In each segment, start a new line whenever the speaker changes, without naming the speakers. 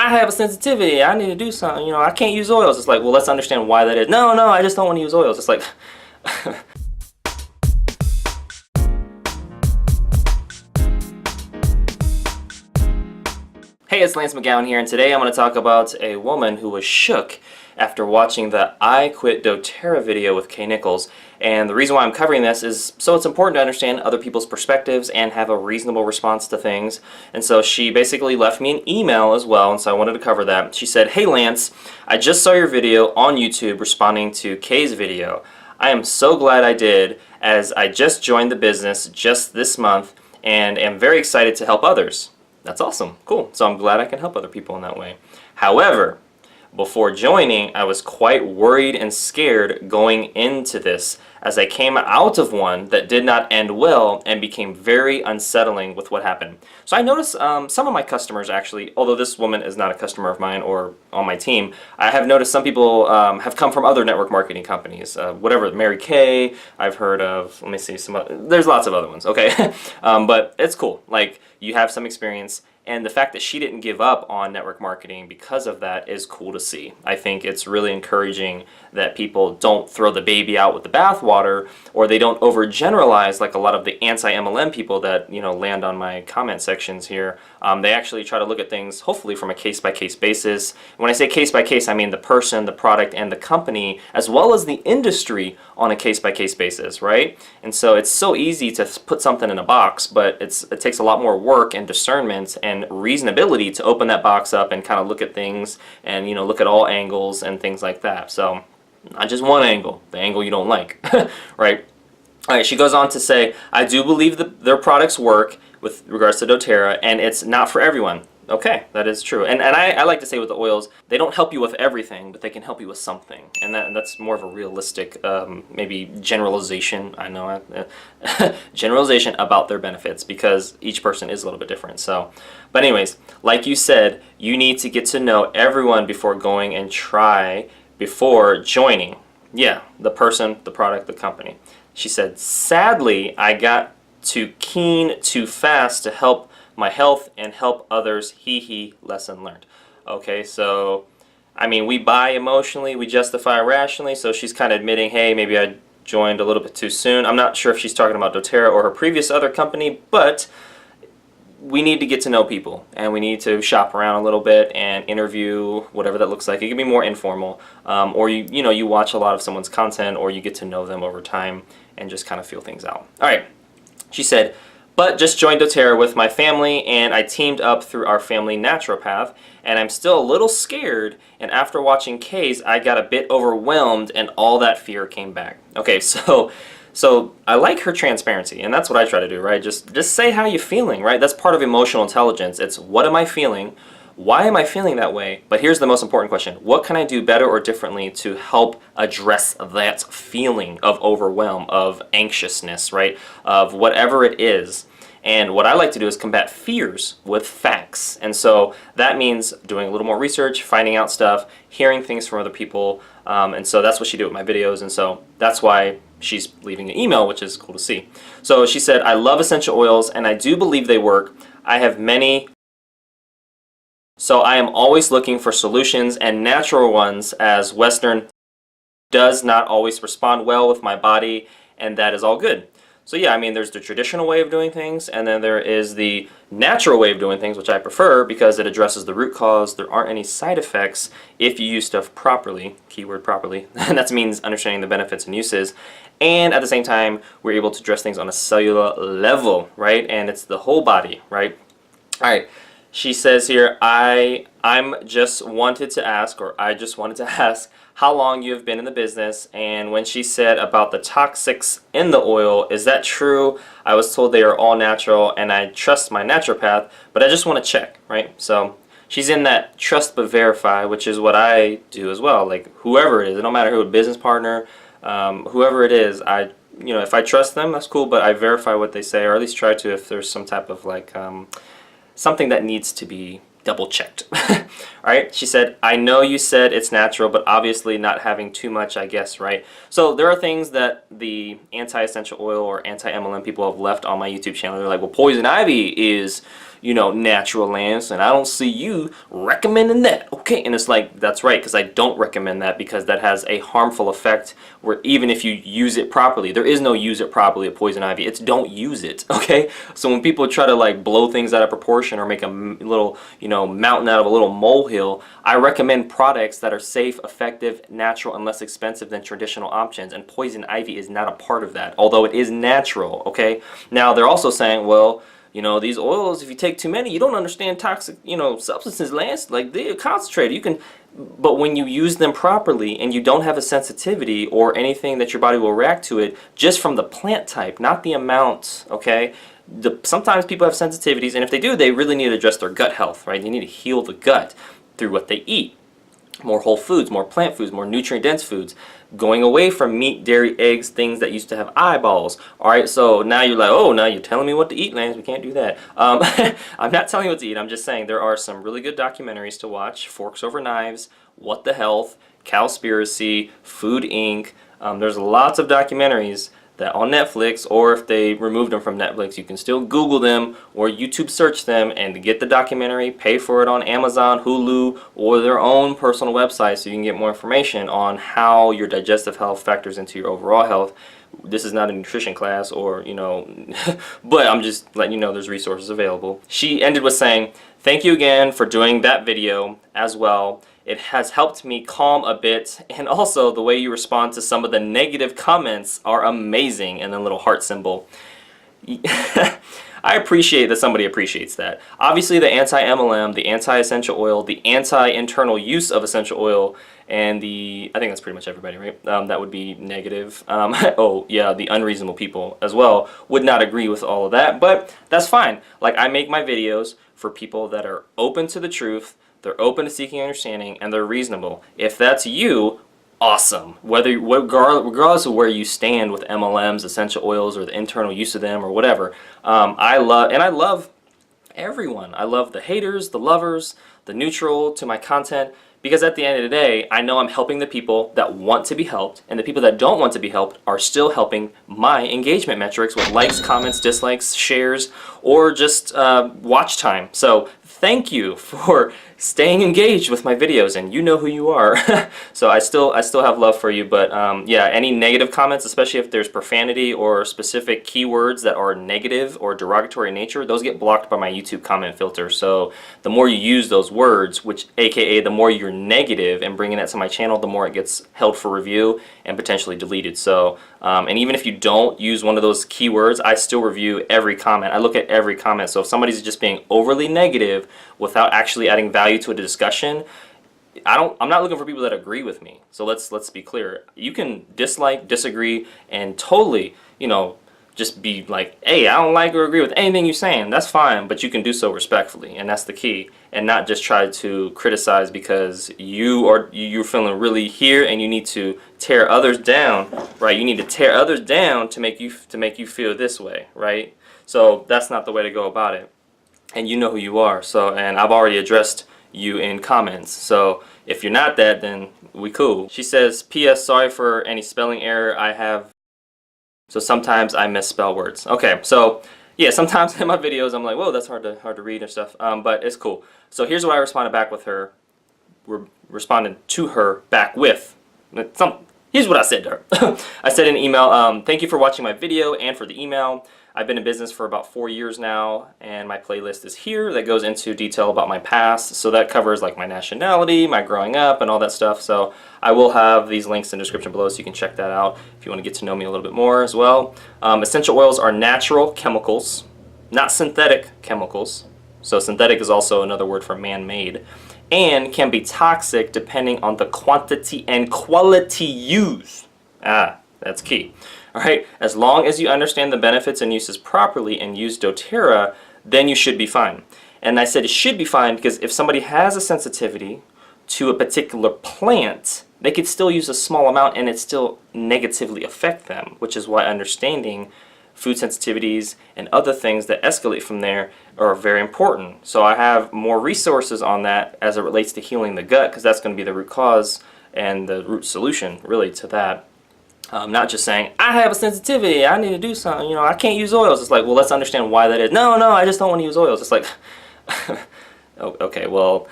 I have a sensitivity. I need to do something. You know, I can't use oils. It's like, well, let's understand why that is. No, no, I just don't want to use oils. It's like, hey, it's Lance McGowan here, and today I'm going to talk about a woman who was shook after watching the I Quit doTERRA video with Nichols. And the reason why I'm covering this is so it's important to understand other people's perspectives and have a reasonable response to things. And so she basically left me an email as well, and so I wanted to cover that. She said, "Hey Lance, I just saw your video on YouTube responding to Kay's video. I am so glad I did, as I just joined the business just this month and am very excited to help others." That's awesome. Cool. So I'm glad I can help other people in that way. However, before joining, I was quite worried and scared going into this, as I came out of one that did not end well and became very unsettling with what happened. So I noticed some of my customers actually, although this woman is not a customer of mine or on my team, I have noticed some people have come from other network marketing companies. Whatever, Mary Kay, I've heard of, let me see, there's lots of other ones, okay? But it's cool. Like, you have some experience. And the fact that she didn't give up on network marketing because of that is cool to see. I think it's really encouraging that people don't throw the baby out with the bathwater, or they don't overgeneralize like a lot of the anti-MLM people that, you know, land on my comment sections here. They actually try to look at things hopefully from a case-by-case basis. When I say case-by-case, I mean the person, the product, and the company, as well as the industry on a case-by-case basis, right? And so it's so easy to put something in a box, but it takes a lot more work and discernment and reasonability to open that box up and kind of look at things and, you know, look at all angles and things like that. So not just one angle, the angle you don't like, right? All right, she goes on to say, "I do believe that their products work with regards to doTERRA, and it's not for everyone." Okay, that is true. And I like to say with the oils, they don't help you with everything, but they can help you with something. And that's more of a realistic, maybe generalization, I know, generalization about their benefits, because each person is a little bit different. So, but anyways, like you said, you need to get to know everyone before going and try before joining. Yeah, the person, the product, the company. She said, "Sadly, I got too keen too fast to help my health and help others, hehe, lesson learned." Okay, so, I mean, we buy emotionally, we justify rationally, so she's kind of admitting, hey, maybe I joined a little bit too soon. I'm not sure if she's talking about doTERRA or her previous other company, but we need to get to know people, and we need to shop around a little bit and interview, whatever that looks like. It can be more informal, or you know, you watch a lot of someone's content, or you get to know them over time and just kind of feel things out. All right, she said, "But just joined doTERRA with my family, and I teamed up through our family naturopath, and I'm still a little scared, and after watching Kay's, I got a bit overwhelmed, and all that fear came back." Okay, so I like her transparency, and that's what I try to do, right? Just say how you're feeling, right? That's part of emotional intelligence. It's, what am I feeling? Why am I feeling that way? But here's the most important question. What can I do better or differently to help address that feeling of overwhelm, of anxiousness, right? Of whatever it is. And what I like to do is combat fears with facts. And so that means doing a little more research, finding out stuff, hearing things from other people. And so that's what she did with my videos. And so that's why she's leaving an email, which is cool to see. So she said, "I love essential oils, and I do believe they work. I have many, so I am always looking for solutions and natural ones, as Western does not always respond well with my body, and that is all good." So yeah, I mean, there's the traditional way of doing things, and then there is the natural way of doing things, which I prefer because it addresses the root cause. There aren't any side effects if you use stuff properly, keyword properly, and that means understanding the benefits and uses. And at the same time, we're able to address things on a cellular level, right? And it's the whole body, right? All right. She says here, I just wanted to ask how long you have been in the business, and when she said about the toxics in the oil, is that true? I was told they are all natural, and I trust my naturopath, but I just want to check, right? So she's in that trust but verify, which is what I do as well. Like, whoever it is, it don't matter who, a business partner, whoever it is, you know, if I trust them, that's cool, but I verify what they say, or at least try to if there's some type of like something that needs to be double checked. Alright, she said, "I know you said it's natural, but obviously not having too much, I guess, right?" So there are things that the anti-essential oil or anti-MLM people have left on my YouTube channel. They're like, well, poison ivy is, natural, Lance, and I don't see you recommending that. Okay, and it's like, that's right, because I don't recommend that, because that has a harmful effect where even if you use it properly, there is no use it properly of poison ivy. It's don't use it, okay? So when people try to like blow things out of proportion or make a little, mountain out of a little molehill, I recommend products that are safe, effective, natural, and less expensive than traditional options, and poison ivy is not a part of that, although it is natural, okay? Now, they're also saying, well, these oils, if you take too many, you don't understand toxic, substances, Lance. Like, they're concentrated. You can, but when you use them properly and you don't have a sensitivity or anything that your body will react to it, just from the plant type, not the amount, okay? Sometimes people have sensitivities, and if they do, they really need to address their gut health, right? They need to heal the gut through what they eat. More whole foods, more plant foods, more nutrient-dense foods. Going away from meat, dairy, eggs, things that used to have eyeballs. All right, so now you're like, oh, now you're telling me what to eat, Lance. We can't do that. I'm not telling you what to eat. I'm just saying there are some really good documentaries to watch. Forks Over Knives, What the Health, Cowspiracy, Food Inc. There's lots of documentaries that on Netflix, or if they removed them from Netflix, you can still Google them or YouTube search them and get the documentary, pay for it on Amazon, Hulu, or their own personal website so you can get more information on how your digestive health factors into your overall health. This is not a nutrition class or, but I'm just letting you know there's resources available. She ended with saying, "Thank you again for doing that video as well. It has helped me calm a bit, and also the way you respond to some of the negative comments are amazing," and then a little heart symbol. I appreciate that somebody appreciates that. Obviously the anti-MLM, the anti-essential oil, the anti-internal use of essential oil, and I think that's pretty much everybody, right? That would be negative. Oh yeah, the unreasonable people as well would not agree with all of that, but that's fine. Like, I make my videos for people that are open to the truth, they're open to seeking understanding, and they're reasonable. If that's you, awesome. Regardless of where you stand with MLMs, essential oils, or the internal use of them, or whatever, I love everyone. I love the haters, the lovers, the neutral to my content, because at the end of the day, I know I'm helping the people that want to be helped, and the people that don't want to be helped are still helping my engagement metrics with likes, comments, dislikes, shares, or just watch time. So thank you for staying engaged with my videos, and you know who you are. So I still have love for you, but yeah, any negative comments, especially if there's profanity or specific keywords that are negative or derogatory in nature, those get blocked by my YouTube comment filter. So the more you use those words, which aka the more you're negative and bringing that to my channel, the more it gets held for review and potentially deleted. So and even if you don't use one of those keywords, I still review every comment. I look at every comment. So if somebody's just being overly negative without actually adding value to a discussion, I'm not looking for people that agree with me. So let's be clear. You can dislike, disagree, and totally, just be like, hey, I don't like or agree with anything you're saying. That's fine, but you can do so respectfully, and that's the key. And not just try to criticize because you're feeling really here and you need to tear others down, right? You need to tear others down to make you feel this way, right? So that's not the way to go about it. And you know who you are. So, and I've already addressed you in comments. So if you're not that, then we cool. She says, P.S. sorry for any spelling error I have. So sometimes I misspell words. Okay, so yeah, sometimes in my videos I'm like, whoa, that's hard to read and stuff. But it's cool. So here's what I responded back with her. We're responding to her back with here's what I said to her. I said in an email, thank you for watching my video and for the email. I've been in business for about 4 years now, and my playlist is here that goes into detail about my past. So that covers like my nationality, my growing up, and all that stuff. So I will have these links in the description below so you can check that out if you want to get to know me a little bit more as well. Essential oils are natural chemicals, not synthetic chemicals. So synthetic is also another word for man-made, and can be toxic depending on the quantity and quality used. That's key. Alright, as long as you understand the benefits and uses properly and use doTERRA, then you should be fine. And I said it should be fine because if somebody has a sensitivity to a particular plant, they could still use a small amount and it still negatively affect them, which is why understanding food sensitivities and other things that escalate from there are very important. So I have more resources on that as it relates to healing the gut, because that's going to be the root cause and the root solution really to that. Not just saying, I have a sensitivity, I need to do something, I can't use oils. It's like, well, let's understand why that is. No, I just don't want to use oils. It's like, okay, well,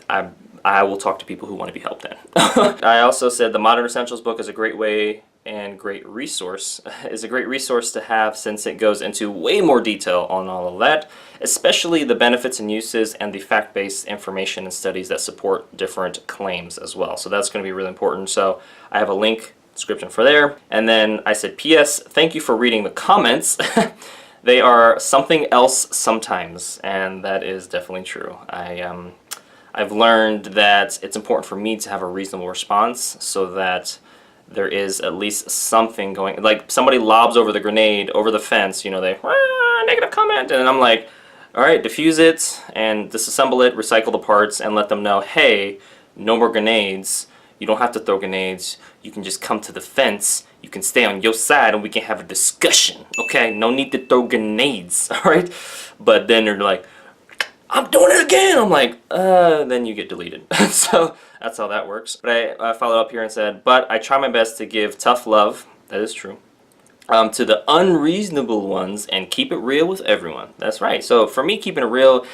I will talk to people who want to be helped then. I also said the Modern Essentials book is a great way and great resource to have, since it goes into way more detail on all of that, especially the benefits and uses and the fact-based information and studies that support different claims as well. So that's going to be really important. So I have a link description for there. And then I said, P.S. Thank you for reading the comments. They are something else sometimes, and that is definitely true. I've learned that it's important for me to have a reasonable response so that there is at least something going. Like somebody lobs over the grenade over the fence, they negative comment, and I'm like, all right, diffuse it and disassemble it, recycle the parts, and let them know, hey, no more grenades. You don't have to throw grenades. You can just come to the fence. You can stay on your side and we can have a discussion. Okay, no need to throw grenades. All right, but then they're like, I'm doing it again. I'm like, then you get deleted. So that's how that works. But I followed up here and said, but I try my best to give tough love. That is true. To the unreasonable ones and keep it real with everyone. That's right. So for me, keeping it real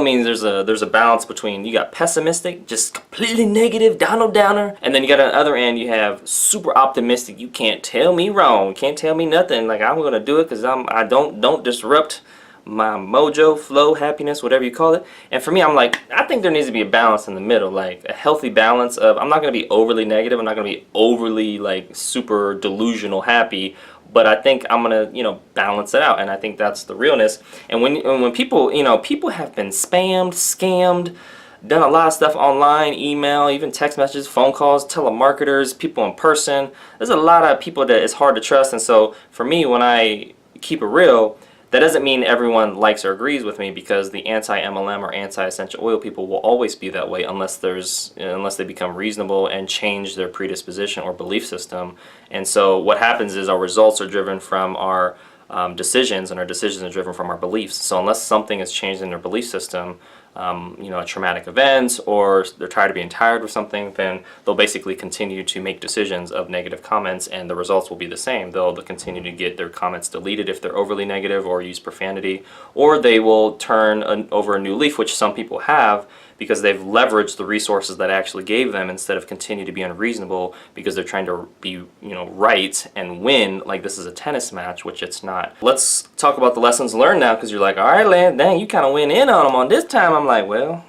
means there's a balance between, you got pessimistic, just completely negative, downer, and then you got on the other end, you have super optimistic. You can't tell me wrong, can't tell me nothing. Like, I'm gonna do it because I don't disrupt my mojo, flow, happiness, whatever you call it. And for me, I'm like, I think there needs to be a balance in the middle, like a healthy balance of, I'm not going to be overly negative, I'm not going to be overly like super delusional happy, but I think I'm going to, balance it out, and I think that's the realness. And when people, people have been spammed, scammed, done a lot of stuff online, email, even text messages, phone calls, telemarketers, people in person. There's a lot of people that it's hard to trust, and so for me, when I keep it real, that doesn't mean everyone likes or agrees with me, because the anti-MLM or anti-essential oil people will always be that way unless they become reasonable and change their predisposition or belief system. And so what happens is our results are driven from our decisions, and our decisions are driven from our beliefs. So unless something has changed in their belief system, a traumatic event, or they're tired of being tired or something, then they'll basically continue to make decisions of negative comments, and the results will be the same. They'll continue to get their comments deleted if they're overly negative or use profanity, or they will turn over a new leaf, which some people have, because they've leveraged the resources that I actually gave them instead of continue to be unreasonable because they're trying to be, right and win like this is a tennis match, which it's not. Let's talk about the lessons learned now, because you're like, all right, Lan, dang, you kind of went in on them on this time. I'm like, well,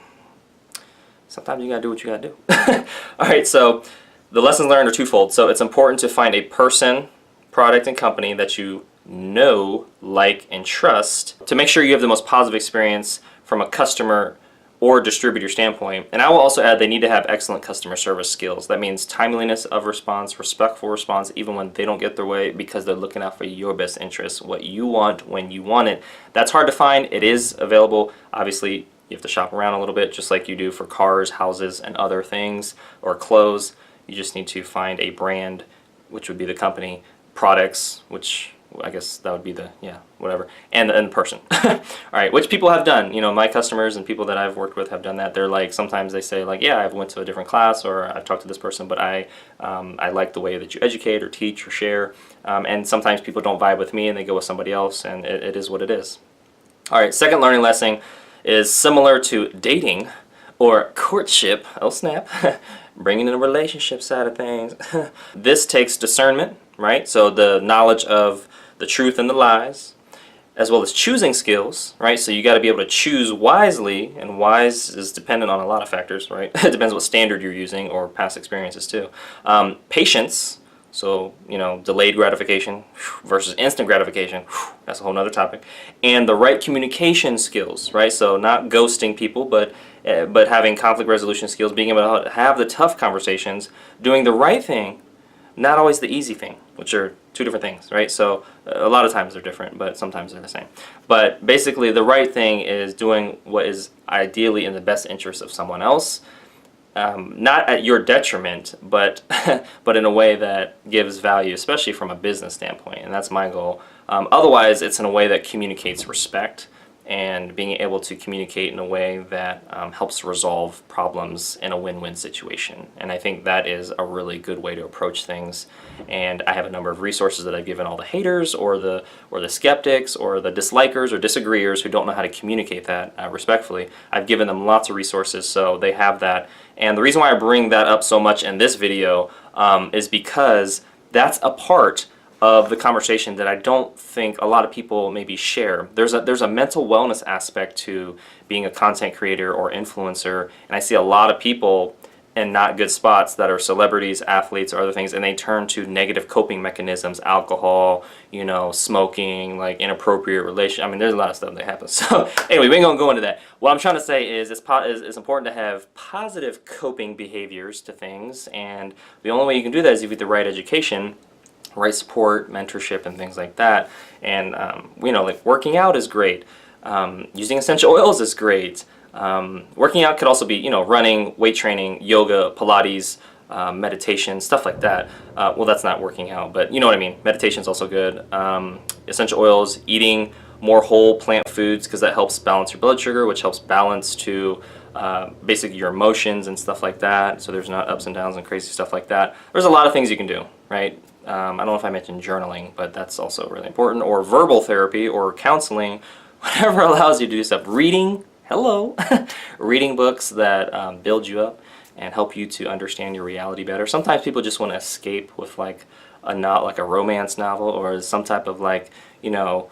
sometimes you gotta do what you gotta do. All right, so the lessons learned are twofold. So it's important to find a person, product, and company that you know, like, and trust to make sure you have the most positive experience from a customer or distributor standpoint. And I will also add, they need to have excellent customer service skills. That means timeliness of response, respectful response, even when they don't get their way, because they're looking out for your best interests, what you want when you want it. That's hard to find. It is available. Obviously, you have to shop around a little bit, just like you do for cars, houses, and other things, or clothes. You just need to find a brand, which would be the company, products, which I guess that would be the, whatever, and the person. All right, which people have done. My customers and people that I've worked with have done that. They're like, sometimes they say like, yeah, I've went to a different class, or I've talked to this person, but I like the way that you educate or teach or share. And sometimes people don't vibe with me and they go with somebody else, and it is what it is. All right, second learning lesson is similar to dating or courtship. Oh snap. Bringing in the relationship side of things. This takes discernment, right? So the knowledge of the truth and the lies, as well as choosing skills, right? So you got to be able to choose wisely, and wise is dependent on a lot of factors, right? It depends what standard you're using, or past experiences too. Patience, so delayed gratification versus instant gratification, that's a whole nother topic. And the right communication skills, right? So not ghosting people, but having conflict resolution skills, being able to have the tough conversations, doing the right thing, not always the easy thing, which are two different things, right? So a lot of times they're different, but sometimes they're the same. But basically, the right thing is doing what is ideally in the best interest of someone else, not at your detriment, but but in a way that gives value, especially from a business standpoint, and that's my goal. Otherwise, it's in a way that communicates respect and being able to communicate in a way that helps resolve problems in a win-win situation. And I think that is a really good way to approach things. And I have a number of resources that I've given all the haters or the skeptics or the dislikers or disagreeers who don't know how to communicate that respectfully. I've given them lots of resources, so they have that. And the reason why I bring that up so much in this video is because that's a part of the conversation that I don't think a lot of people maybe share. There's a mental wellness aspect to being a content creator or influencer, and I see a lot of people in not good spots that are celebrities, athletes, or other things, and they turn to negative coping mechanisms, alcohol, you know, smoking, like inappropriate relation. I mean, there's a lot of stuff that happens. So anyway, we ain't gonna go into that. What I'm trying to say is it's important to have positive coping behaviors to things, and the only way you can do that is with the right education, right support, mentorship, and things like that. And you know, like working out is great. Using essential oils is great. Working out could also be, you know, running, weight training, yoga, Pilates, meditation, stuff like that. Well, that's not working out, but you know what I mean. Meditation is also good. Essential oils, eating more whole plant foods, because that helps balance your blood sugar, which helps balance to basically your emotions and stuff like that. So there's not ups and downs and crazy stuff like that. There's a lot of things you can do, right? I don't know if I mentioned journaling, but that's also really important. Or verbal therapy or counseling, whatever allows you to do stuff. Reading, hello, reading books that build you up and help you to understand your reality better. Sometimes people just want to escape with like a romance novel or some type of like, you know,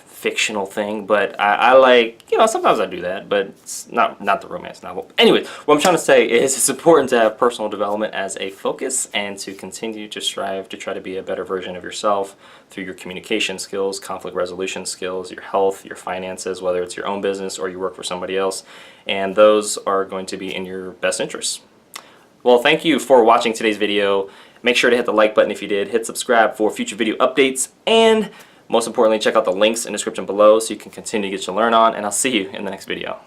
fictional thing, but I like, you know, sometimes I do that, but it's not the romance novel. Anyway, what I'm trying to say is it's important to have personal development as a focus and to continue to strive to try to be a better version of yourself through your communication skills, conflict resolution skills, your health, your finances, whether it's your own business or you work for somebody else, and those are going to be in your best interests. Well, thank you for watching today's video. Make sure to hit the like button if you did, hit subscribe for future video updates, and most importantly, check out the links in the description below so you can continue to get to learn on, and I'll see you in the next video.